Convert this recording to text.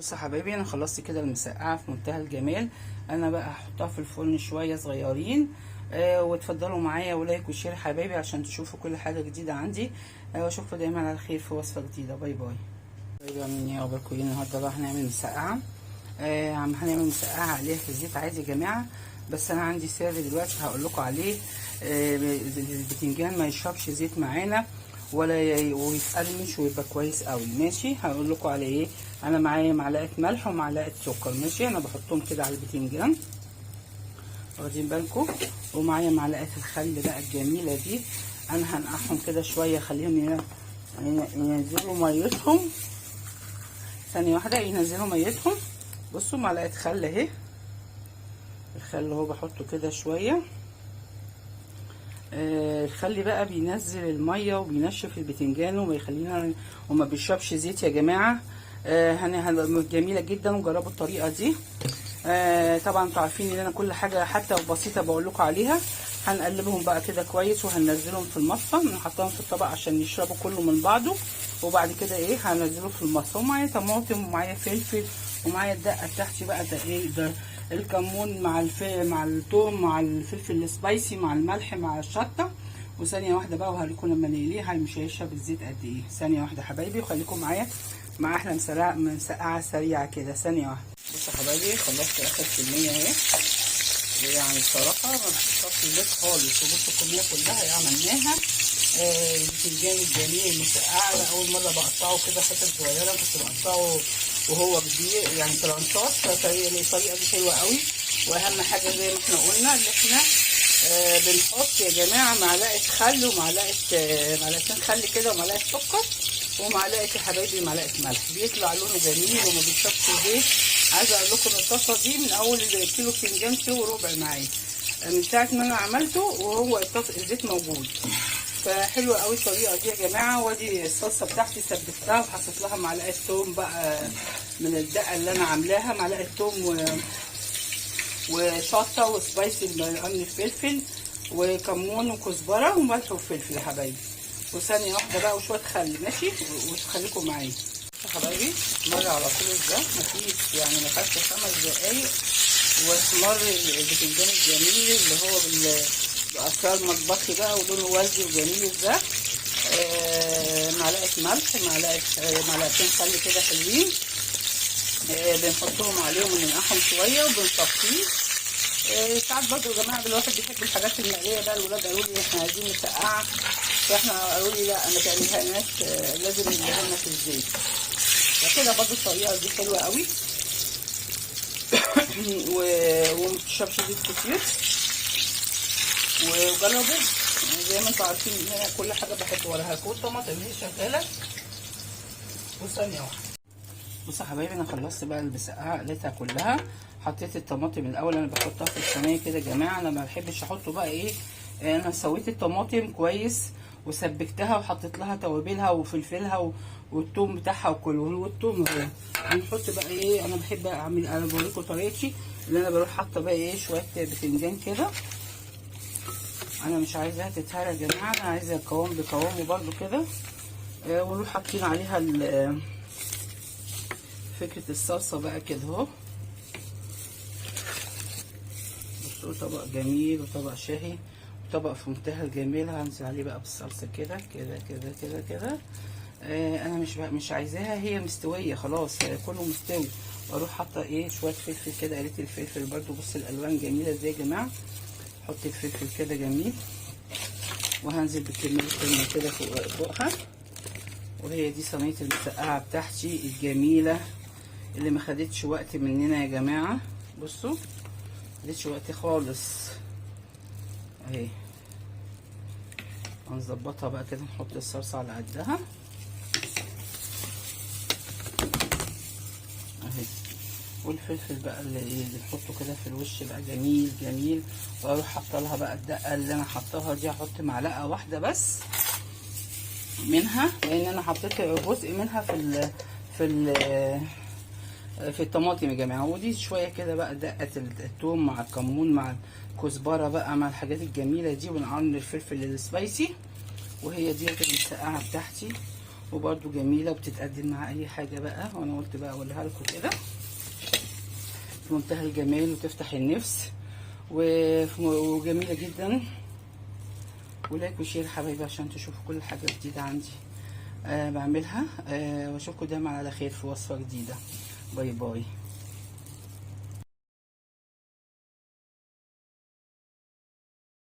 بصوا يا حبايبي، انا خلصت كده المسقعه في منتهى الجمال. انا بقى هحطها في الفرن شويه صغيرين. وتفضلوا معايا ولايك وشير حبايبي عشان تشوفوا كل حاجه جديده عندي. واشوفكم دايما على خير في وصفه جديده. باي باي. طيب عاملين ايه؟ اخباركم ايه؟ النهارده بقى هنعمل مسقعه. هنعمل مسقعه عليها في الزيت عادي يا جماعه. بس انا عندي سر دلوقتي هقول لكم عليه. البتنجان ما يشربش زيت معانا ولا ويتقرمش ويبقى كويس قوي. ماشي، هقول لكم على ايه. انا معايا معلقه ملح ومعلقه سكر. ماشي، انا بحطهم كده على البتنجان، واخدين بالكم. ومعايا معلقه الخل بقى الجميله دي. انا هنقعهم كده شويه، اخليهم ينزلوا ميتهم. ثانيه واحده ينزلوا ميتهم. بصوا معلقه خل اهي، الخل اهو بحطه كده شويه. الخل بقى بينزل الميه وبينشف البتنجان وما يخلينا وما بيشربش زيت يا جماعه. جميله جدا، وجربوا الطريقه دي. طبعا انتوا عارفين ان انا كل حاجه حتى بسيطه بقول لكم عليها. هنقلبهم بقى كده كويس وهننزلهم في المصفى. نحطهم في الطبق عشان يشربوا كله من بعضه. وبعد كده ايه هنزله في المصفى. ومعايا طماطم ومعايا فلفل ومعايا الدقه بتاعتي بقى. ده ايه ده؟ الكمون مع الثوم مع الفلفل السبايسي مع الملح مع الشطه. وثانيه واحده بقى وهوريكم لما نقليه مش هيشرب الزيت قد ايه. ثانيه واحده حبايبي، وخليكم معايا مع احلى مسقعه سريعه كده. ثانيه واحده. بصوا حبايبي، خلصت اخر كميه اهي. يعني بصراحه ما بتشربش زيت خالص. وبصوا الكميه كلها عملناها. البتنجان الجميل المسقعه ده اول مره بقطعه كده حتت صغيره. كنت بقطعه وهو كبير يعني ترانشات. الطريقه دي حلوه قوي. واهم حاجه زي ما احنا قلنا ان احنا بنحط يا جماعه معلقه خل معلقتين خل كده ومعلقه سكر ومعلقه يا حبايبي معلقه ملح. بيطلع لونه جميل وما بيشربش زيت. عايزه اقول لكم الطاسه دي من اول كيلو بتنجان كيلو وربع معايا من ساعه ما انا عملته وهو الزيت موجود. فحلوه قوي الطريقه دي يا جماعه. وادي الصلصه بتاعتي سبكتها وحطيت لها معلقه ثوم بقى من الدقه اللي انا عاملاها. معلقه ثوم وشطه وسبايسي قرن فلفل وكمون وكزبره وملح وفلفل يا حبايبي. وثانيه واحده بقى وشويه خل. ماشي، وخليكم معايا يا حبايبي. مر على طول ده مفيش يعني ما خدش 5 دقايق واحمر البتنجان الجميل اللي هو بأسرار مطبخي بقى ولونه وردي وجميل ده. معلقه ملح معلقتين خل كده حلوين. بنحطهم عليهم وننقعهم شويه وبنصفيه. ساعات برضه يا جماعه الواحد بيحب الحاجات المقليه بقى. الولاد قالوا لي احنا عايزين مسقعه، فاحنا قالوا لي لا ما تعملهالناش، لازم نديها لنا في الزيت. فكده برضه الطريقه دي حلوه قوي. وما بتشربش زيت كتير. وجربوا زي ما انتم عارفين ان انا كل حاجه بحب وراها. الطماطم هي شغاله. وثانيه واحده. بصوا يا حبايبي، انا خلصت بقى المسقعه قليتها كلها. حطيت الطماطم الاول. انا بحطها في الصينيه كده يا جماعه. انا ما بحبش احطه بقى ايه. انا سويت الطماطم كويس وسبكتها وحطيت لها توابلها وفلفلها والثوم بتاعها وكله. والثوم اهو هنحط بقى ايه. انا بحب اعمل، انا بوريكم طريقتي اللي انا بروح حاطه بقى ايه شويه بتنجان كده. انا مش عايزاها تتهرى يا جماعه، انا عايزه قوام بقوامه برده كده. ونروح حاطين عليها فكره الصلصه بقى كده اهو. بصوا طبق جميل وطبق شاهي وطبق في منتهى الجمال. هنزل عليه بقى بالصلصه كده كده كده كده كده. انا مش عايزاها هي مستويه خلاص، كله مستوي. واروح حاطه ايه شويه فلفل كده. قريت الفلفل برده. بص الالوان جميله ازاي يا جماعه. حط الفلفل كده جميل. وهنزل بكميه الكلمه كده فوقها. وهي دي صينيه المسقعه بتاعتي الجميله اللي ما خدتش وقت مننا يا جماعه. بصوا ما خدتش وقت خالص اهي. هنظبطها بقى كده. نحط الصلصه على قدها اهي. والفلفل بقى اللي نحطه كده في الوش بقى جميل جميل. واروح حاطه لها بقى الدقه اللي انا حطاها دي. هحط معلقه واحده بس منها لان انا حطيت جزء منها في الطماطم يا جماعه. ودي شويه كده بقى دقه الثوم مع الكمون مع الكزبره بقى مع الحاجات الجميله دي. ونقرن الفلفل السبايسي. وهي دي المسقعه بتاعتي. وبرده جميله وبتتقدم مع اي حاجه بقى، وانا قلت بقى اوريها لكم كده في منتهى الجمال وتفتح النفس وجميله جدا. ولايك وشير حبايبي عشان تشوفوا كل حاجه جديده عندي بعملها. واشوفكم دايما على خير في وصفه جديده. باي باي.